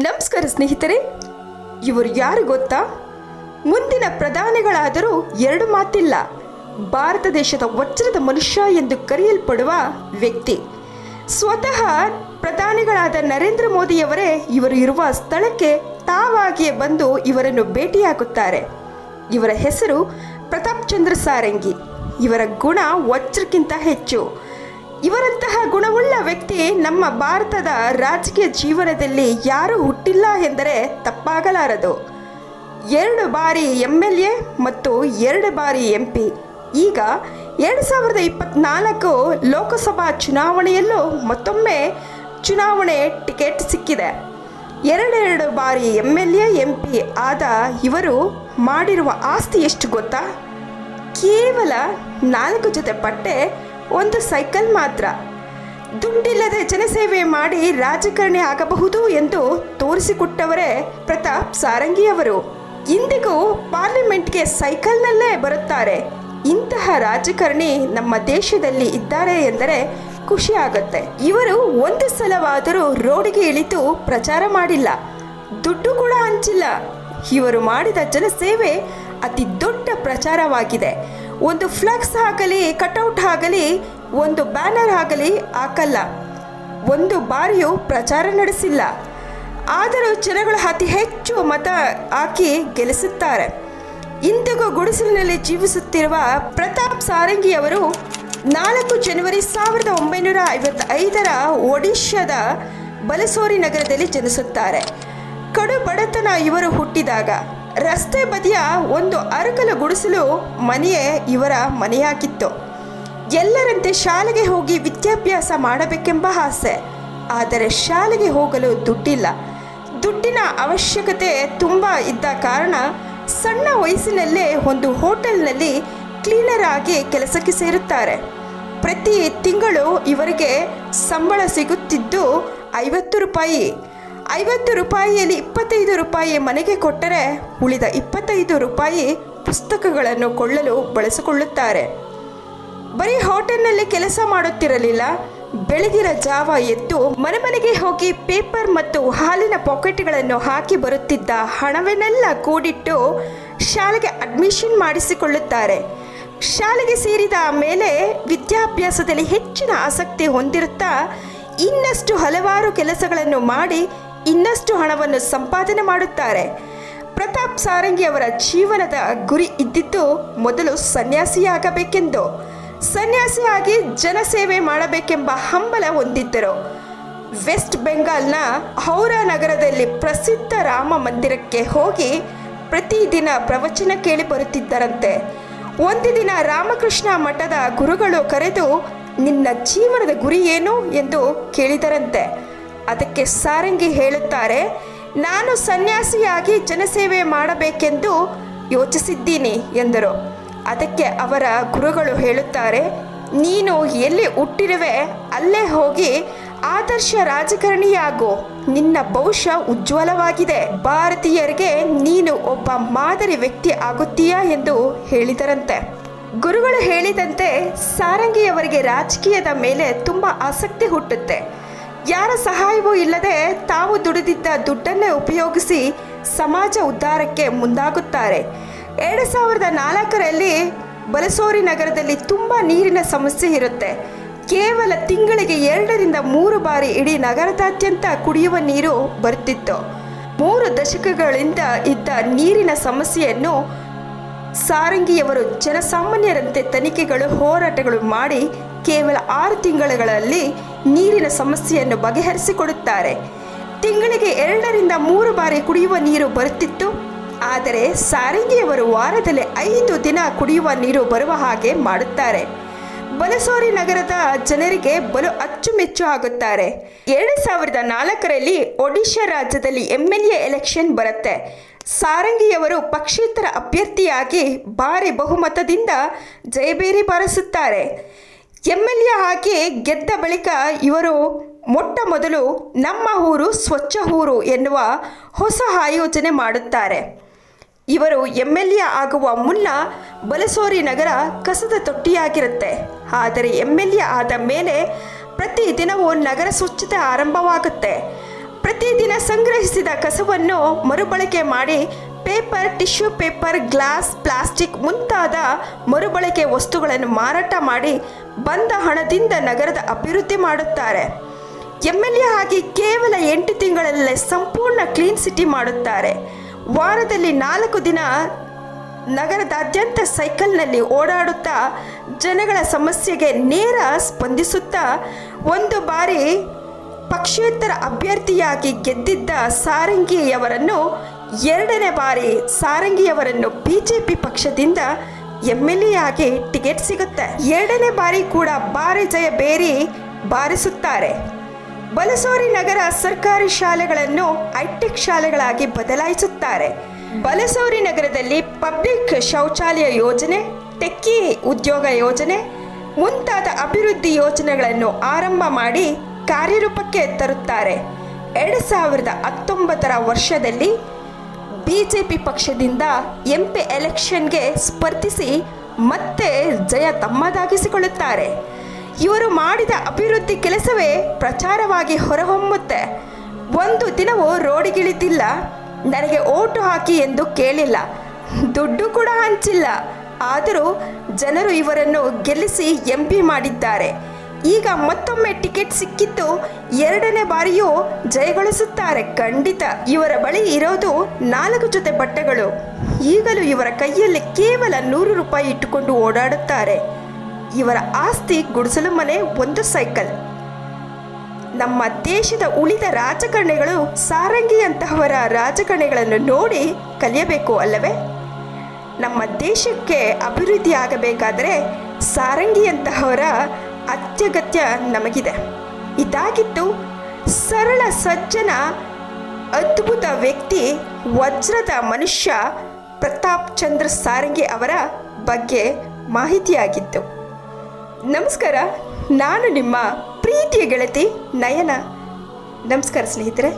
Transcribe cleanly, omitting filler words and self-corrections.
ನಮಸ್ಕಾರ ಸ್ನೇಹಿತರೆ, ಇವರು ಯಾರು ಗೊತ್ತಾ? ಮುಂದಿನ ಪ್ರಧಾನಿಗಳಾದರೂ ಎರಡು ಮಾತಿಲ್ಲ, ಭಾರತ ದೇಶದ ವಜ್ರದ ಮನುಷ್ಯ ಎಂದು ಕರೆಯಲ್ಪಡುವ ವ್ಯಕ್ತಿ. ಸ್ವತಃ ಪ್ರಧಾನಿಗಳಾದ ನರೇಂದ್ರ ಮೋದಿಯವರೇ ಇವರು ಇರುವ ಸ್ಥಳಕ್ಕೆ ತಾವಾಗಿಯೇ ಬಂದು ಇವರನ್ನು ಭೇಟಿಯಾಗುತ್ತಾರೆ. ಇವರ ಹೆಸರು ಪ್ರತಾಪ್ ಚಂದ್ರ ಸಾರಂಗಿ. ಇವರ ಗುಣ ವಜ್ರಕ್ಕಿಂತ ಹೆಚ್ಚು. ಇವರಂತಹ ಗುಣವುಳ್ಳ ವ್ಯಕ್ತಿ ನಮ್ಮ ಭಾರತದ ರಾಜಕೀಯ ಜೀವನದಲ್ಲಿ ಯಾರೂ ಹುಟ್ಟಿಲ್ಲ ಎಂದರೆ ತಪ್ಪಾಗಲಾರದು. 2 ಬಾರಿ MLA ಮತ್ತು 2 ಬಾರಿ MP. ಈಗ 2024 ಲೋಕಸಭಾ ಚುನಾವಣೆಯಲ್ಲೂ ಮತ್ತೊಮ್ಮೆ ಚುನಾವಣೆ ಟಿಕೆಟ್ ಸಿಕ್ಕಿದೆ. 2 ಬಾರಿ MLA MP ಆದ ಇವರು ಮಾಡಿರುವ ಆಸ್ತಿ ಎಷ್ಟು ಗೊತ್ತಾ? ಕೇವಲ 4 ಜೊತೆ ಬಟ್ಟೆ, 1 ಸೈಕಲ್ ಮಾತ್ರ. ದುಡ್ಡಿಲ್ಲದೆ ಜನಸೇವೆ ಮಾಡಿ ರಾಜಕಾರಣಿ ಆಗಬಹುದು ಎಂದು ತೋರಿಸಿಕೊಟ್ಟವರೇ ಪ್ರತಾಪ್ ಸಾರಂಗಿಯವರು. ಇಂದಿಗೂ ಪಾರ್ಲಿಮೆಂಟ್ಗೆ ಸೈಕಲ್ನಲ್ಲೇ ಬರುತ್ತಾರೆ. ಇಂತಹ ರಾಜಕಾರಣಿ ನಮ್ಮ ದೇಶದಲ್ಲಿ ಇದ್ದಾರೆ ಎಂದರೆ ಖುಷಿ ಆಗುತ್ತೆ. ಇವರು ಒಂದು ಸಲವಾದರೂ ರೋಡಿಗೆ ಇಳಿದು ಪ್ರಚಾರ ಮಾಡಿಲ್ಲ, ದುಡ್ಡು ಕೂಡ ಹಂಚಿಲ್ಲ. ಇವರು ಮಾಡಿದ ಜನಸೇವೆ ಅತಿ ದೊಡ್ಡ ಪ್ರಚಾರವಾಗಿದೆ. ಒಂದು ಫ್ಲೆಕ್ಸ್ ಆಗಲಿ, ಕಟೌಟ್ ಆಗಲಿ, ಒಂದು ಬ್ಯಾನರ್ ಆಗಲಿ ಹಾಕಲ್ಲ. ಒಂದು ಬಾರಿಯೂ ಪ್ರಚಾರ ನಡೆಸಿಲ್ಲ. ಆದರೂ ಜನಗಳು ಅತಿ ಹೆಚ್ಚು ಮತ ಹಾಕಿ ಗೆಲ್ಲಿಸುತ್ತಾರೆ. ಇಂದಿಗೂ ಗುಡಿಸಲಿನಲ್ಲಿ ಜೀವಿಸುತ್ತಿರುವ ಪ್ರತಾಪ್ ಸಾರಂಗಿಯವರು 4 ಜನವರಿ 1955 ಒಡಿಶಾದ ಬಲಸೋರಿ ನಗರದಲ್ಲಿ ಜನಿಸುತ್ತಾರೆ. ಕಡು ಬಡತನ ಇವರು ಹುಟ್ಟಿದಾಗ ರಸ್ತೆ ಬದಿಯ ಒಂದು ಅರಕಲ ಗುಡಿಸಲು ಮನೆಯೇ ಇವರ ಮನೆಯಾಗಿತ್ತು. ಎಲ್ಲರಂತೆ ಶಾಲೆಗೆ ಹೋಗಿ ವಿದ್ಯಾಭ್ಯಾಸ ಮಾಡಬೇಕೆಂಬ ಆಸೆ. ಆದರೆ ಶಾಲೆಗೆ ಹೋಗಲು ದುಡ್ಡಿಲ್ಲ. ದುಡ್ಡಿನ ಅವಶ್ಯಕತೆ ತುಂಬ ಇದ್ದ ಕಾರಣ ಸಣ್ಣ ವಯಸ್ಸಿನಲ್ಲೇ ಒಂದು ಹೋಟೆಲ್ನಲ್ಲಿ ಕ್ಲೀನರ್ ಆಗಿ ಕೆಲಸಕ್ಕೆ ಸೇರುತ್ತಾರೆ. ಪ್ರತಿ ತಿಂಗಳು ಇವರಿಗೆ ಸಂಬಳ ಸಿಗುತ್ತಿದ್ದು 50 ರೂಪಾಯಿ. 50 ರೂಪಾಯಿಯಲ್ಲಿ 25 ರೂಪಾಯಿ ಮನೆಗೆ ಕೊಟ್ಟರೆ ಉಳಿದ 25 ರೂಪಾಯಿ ಪುಸ್ತಕಗಳನ್ನು ಕೊಳ್ಳಲು ಬಳಸಿಕೊಳ್ಳುತ್ತಾರೆ. ಬರೀ ಹೋಟೆಲ್ನಲ್ಲಿ ಕೆಲಸ ಮಾಡುತ್ತಿರಲಿಲ್ಲ. ಬೆಳಗಿನ ಜಾವ ಎದ್ದು ಮನೆಗೆ ಹೋಗಿ ಪೇಪರ್ ಮತ್ತು ಹಾಲಿನ ಪಾಕೆಟ್ಗಳನ್ನು ಹಾಕಿ ಬರುತ್ತಿದ್ದ ಹಣವನ್ನೆಲ್ಲ ಕೂಡಿಟ್ಟು ಶಾಲೆಗೆ ಅಡ್ಮಿಷನ್ ಮಾಡಿಸಿಕೊಳ್ಳುತ್ತಾರೆ. ಶಾಲೆಗೆ ಸೇರಿದ ಮೇಲೆ ವಿದ್ಯಾಭ್ಯಾಸದಲ್ಲಿ ಹೆಚ್ಚಿನ ಆಸಕ್ತಿ ಹೊಂದಿರುತ್ತಾ ಇನ್ನಷ್ಟು ಹಲವಾರು ಕೆಲಸಗಳನ್ನು ಮಾಡಿ ಇನ್ನಷ್ಟು ಹಣವನ್ನು ಸಂಪಾದನೆ ಮಾಡುತ್ತಾರೆ. ಪ್ರತಾಪ್ ಸಾರಂಗಿ ಅವರ ಜೀವನದ ಗುರಿ ಇದ್ದಿದ್ದು ಮೊದಲು ಸನ್ಯಾಸಿಯಾಗಬೇಕೆಂದು. ಸನ್ಯಾಸಿಯಾಗಿ ಜನಸೇವೆ ಮಾಡಬೇಕೆಂಬ ಹಂಬಲ ಹೊಂದಿದ್ದರು. ವೆಸ್ಟ್ ಬೆಂಗಾಲ್ನ ಹೌರಾ ನಗರದಲ್ಲಿ ಪ್ರಸಿದ್ಧ ರಾಮ ಮಂದಿರಕ್ಕೆ ಹೋಗಿ ಪ್ರತಿದಿನ ಪ್ರವಚನ ಕೇಳಿ ಬರುತ್ತಿದ್ದರಂತೆ. ಒಂದು ದಿನ ರಾಮಕೃಷ್ಣ ಮಠದ ಗುರುಗಳು ಕರೆದು, ನಿನ್ನ ಜೀವನದ ಗುರಿ ಏನು ಎಂದು ಕೇಳಿದರಂತೆ. ಅದಕ್ಕೆ ಸಾರಂಗಿ ಹೇಳುತ್ತಾರೆ, ನಾನು ಸನ್ಯಾಸಿಯಾಗಿ ಜನಸೇವೆ ಮಾಡಬೇಕೆಂದು ಯೋಚಿಸಿದ್ದೀನಿ ಎಂದರು. ಅದಕ್ಕೆ ಅವರ ಗುರುಗಳು ಹೇಳುತ್ತಾರೆ, ನೀನು ಎಲ್ಲಿ ಹುಟ್ಟಿರುವೆ ಅಲ್ಲೇ ಹೋಗಿ ಆದರ್ಶ ರಾಜಕಾರಣಿಯಾಗು, ನಿನ್ನ ಭವಿಷ್ಯ ಉಜ್ವಲವಾಗಿದೆ. ಭಾರತೀಯರಿಗೆ ನೀನು ಒಬ್ಬ ಮಾದರಿ ವ್ಯಕ್ತಿ ಆಗುತ್ತೀಯಾ ಎಂದು ಹೇಳಿದರಂತೆ. ಗುರುಗಳು ಹೇಳಿದಂತೆ ಸಾರಂಗಿಯವರಿಗೆ ರಾಜಕೀಯದ ಮೇಲೆ ತುಂಬ ಆಸಕ್ತಿ ಹುಟ್ಟುತ್ತೆ. ಯಾರ ಸಹಾಯವೂ ಇಲ್ಲದೆ ತಾವು ದುಡಿದಿದ್ದ ದುಡ್ಡನ್ನೇ ಉಪಯೋಗಿಸಿ ಸಮಾಜ ಉದ್ಧಾರಕ್ಕೆ ಮುಂದಾಗುತ್ತಾರೆ. 2004ರಲ್ಲಿ ಬಲಸೋರಿ ನಗರದಲ್ಲಿ ತುಂಬ ನೀರಿನ ಸಮಸ್ಯೆ ಇರುತ್ತೆ. ಕೇವಲ ತಿಂಗಳಿಗೆ 2 ರಿಂದ 3 ಬಾರಿ ಇಡೀ ನಗರದಾದ್ಯಂತ ಕುಡಿಯುವ ನೀರು ಬರುತ್ತಿತ್ತು. 3 ದಶಕಗಳಿಂದ ಇದ್ದ ನೀರಿನ ಸಮಸ್ಯೆಯನ್ನು ಸಾರಂಗಿಯವರು ಜನಸಾಮಾನ್ಯರಂತೆ ತನಿಖೆಗಳು, ಹೋರಾಟಗಳು ಮಾಡಿ ಕೇವಲ 6 ತಿಂಗಳುಗಳಲ್ಲಿ ನೀರಿನ ಸಮಸ್ಯೆಯನ್ನು ಬಗೆಹರಿಸಿಕೊಡುತ್ತಾರೆ. ತಿಂಗಳಿಗೆ 2 ರಿಂದ 3 ಬಾರಿ ಕುಡಿಯುವ ನೀರು ಬರುತ್ತಿತ್ತು. ಆದರೆ ಸಾರಂಗಿಯವರು ವಾರದಲ್ಲಿ 5 ದಿನ ಕುಡಿಯುವ ನೀರು ಬರುವ ಹಾಗೆ ಮಾಡುತ್ತಾರೆ. ಬಲಸೋರಿ ನಗರದ ಜನರಿಗೆ ಬಲು ಅಚ್ಚುಮೆಚ್ಚು ಆಗುತ್ತಾರೆ. 2004ರಲ್ಲಿ ಒಡಿಶಾ ರಾಜ್ಯದಲ್ಲಿ MLA ಎಲೆಕ್ಷನ್ ಬರುತ್ತೆ. ಸಾರಂಗಿಯವರು ಪಕ್ಷೇತರ ಅಭ್ಯರ್ಥಿಯಾಗಿ ಭಾರಿ ಬಹುಮತದಿಂದ ಜಯಬೇರಿ ಬಾರಿಸುತ್ತಾರೆ. MLA ಆಗಿ ಗೆದ್ದ ಬಳಿಕ ಇವರು ಮೊಟ್ಟ ಮೊದಲು ನಮ್ಮ ಊರು ಸ್ವಚ್ಛ ಊರು ಎನ್ನುವ ಹೊಸ ಆಯೋಜನೆ ಮಾಡುತ್ತಾರೆ. ಇವರು MLA ಆಗುವ ಮುನ್ನ ಬಲಸೋರಿ ನಗರ ಕಸದ ತೊಟ್ಟಿಯಾಗಿರುತ್ತೆ. ಆದರೆ MLA ಆದ ಮೇಲೆ ಪ್ರತಿದಿನವೂ ನಗರ ಸ್ವಚ್ಛತೆ ಆರಂಭವಾಗುತ್ತೆ. ಪ್ರತಿದಿನ ಸಂಗ್ರಹಿಸಿದ ಕಸವನ್ನು ಮರುಬಳಕೆ ಮಾಡಿ paper, tissue paper, glass, plastic ಮುಂತಾದ ಮರುಬಳಕೆ ವಸ್ತುಗಳನ್ನು ಮಾರಾಟ ಮಾಡಿ ಬಂದ ಹಣದಿಂದ ನಗರದ ಅಭಿವೃದ್ಧಿ ಮಾಡುತ್ತಾರೆ. MLA ಆಗಿ ಕೇವಲ 8 ತಿಂಗಳಲ್ಲೇ ಸಂಪೂರ್ಣ ಕ್ಲೀನ್ ಸಿಟಿ ಮಾಡುತ್ತಾರೆ. ವಾರದಲ್ಲಿ 4 ದಿನ ನಗರದಾದ್ಯಂತ ಸೈಕಲ್ನಲ್ಲಿ ಓಡಾಡುತ್ತಾ ಜನಗಳ ಸಮಸ್ಯೆಗೆ ನೇರ ಸ್ಪಂದಿಸುತ್ತಾ ಒಂದು ಬಾರಿ ಪಕ್ಷೇತರ ಅಭ್ಯರ್ಥಿಯಾಗಿ ಗೆದ್ದಿದ್ದ ಸಾರಂಗಿಯವರನ್ನು 2ನೇ ಬಾರಿ ಸಾರಂಗಿಯವರನ್ನು BJP ಪಕ್ಷದಿಂದ MLA ಆಗಿ ಟಿಕೆಟ್ ಸಿಗುತ್ತೆ. 2ನೇ ಬಾರಿ ಕೂಡ ಭಾರಿ ಜಯ ಬೇರಿ ಬಾರಿಸುತ್ತಾರೆ. ಬಲಸೋರಿ ನಗರ ಸರ್ಕಾರಿ ಶಾಲೆಗಳನ್ನು ಹೈಟೆಕ್ ಶಾಲೆಗಳಾಗಿ ಬದಲಾಯಿಸುತ್ತಾರೆ. ಬಲಸೋರಿ ನಗರದಲ್ಲಿ ಪಬ್ಲಿಕ್ ಶೌಚಾಲಯ ಯೋಜನೆ, ಟೆಕ್ಕಿ ಉದ್ಯೋಗ ಯೋಜನೆ ಮುಂತಾದ ಅಭಿವೃದ್ಧಿ ಯೋಜನೆಗಳನ್ನು ಆರಂಭ ಮಾಡಿ ಕಾರ್ಯರೂಪಕ್ಕೆ ತರುತ್ತಾರೆ. 2019ರ ವರ್ಷದಲ್ಲಿ BJP ಪಕ್ಷದಿಂದ MP ಎಲೆಕ್ಷನ್ಗೆ ಸ್ಪರ್ಧಿಸಿ ಮತ್ತೆ ಜಯ ತಮ್ಮದಾಗಿಸಿಕೊಳ್ಳುತ್ತಾರೆ. ಇವರು ಮಾಡಿದ ಅಭಿವೃದ್ಧಿ ಕೆಲಸವೇ ಪ್ರಚಾರವಾಗಿ ಹೊರಹೊಮ್ಮುತ್ತೆ. ಒಂದು ದಿನವೂ ರೋಡಿಗಿಳಿದಿಲ್ಲ, ನನಗೆ ಓಟು ಹಾಕಿ ಎಂದು ಕೇಳಿಲ್ಲ, ದುಡ್ಡು ಕೂಡ ಹಂಚಿಲ್ಲ. ಆದರೂ ಜನರು ಇವರನ್ನು ಗೆಲ್ಲಿಸಿ MP ಮಾಡಿದ್ದಾರೆ. ಈಗ ಮತ್ತೊಮ್ಮೆ ಟಿಕೆಟ್ ಸಿಕ್ಕಿದ್ದು 2ನೇ ಬಾರಿಯೂ ಜಯಗಳಿಸುತ್ತಾರೆ. ಖಂಡಿತ ಇವರ ಬಳಿ ಇರೋದು 4 ಜೊತೆ ಬಟ್ಟೆಗಳು. ಈಗಲೂ ಇವರ ಕೈಯಲ್ಲಿ ಕೇವಲ 100 ರೂಪಾಯಿ ಇಟ್ಟುಕೊಂಡು ಓಡಾಡುತ್ತಾರೆ. ಇವರ ಆಸ್ತಿ ಗುಡಿಸಲು ಮನೆ, 1 ಸೈಕಲ್. ನಮ್ಮ ದೇಶದ ಉಳಿದ ರಾಜಕಾರಣಿಗಳು ಸಾರಂಗಿಯಂತಹವರ ರಾಜಕಾರಣಿಗಳನ್ನು ನೋಡಿ ಕಲಿಯಬೇಕು ಅಲ್ಲವೇ? ನಮ್ಮ ದೇಶಕ್ಕೆ ಅಭಿವೃದ್ಧಿ ಆಗಬೇಕಾದರೆ ಸಾರಂಗಿಯಂತಹವರ ಅತ್ಯಗತ್ಯ ನಮಗಿದೆ. ಇದಾಗಿತ್ತು ಸರಳ ಸಜ್ಜನ ಅದ್ಭುತ ವ್ಯಕ್ತಿ ವಜ್ರದ ಮನುಷ್ಯ ಪ್ರತಾಪ್ ಚಂದ್ರ ಸಾರಂಗಿ ಅವರ ಬಗ್ಗೆ ಮಾಹಿತಿಯಾಗಿತ್ತು. ನಮಸ್ಕಾರ, ನಾನು ನಿಮ್ಮ ಪ್ರೀತಿಯ ಗೆಳತಿ ನಯನ. ನಮಸ್ಕಾರ ಸ್ನೇಹಿತರೆ.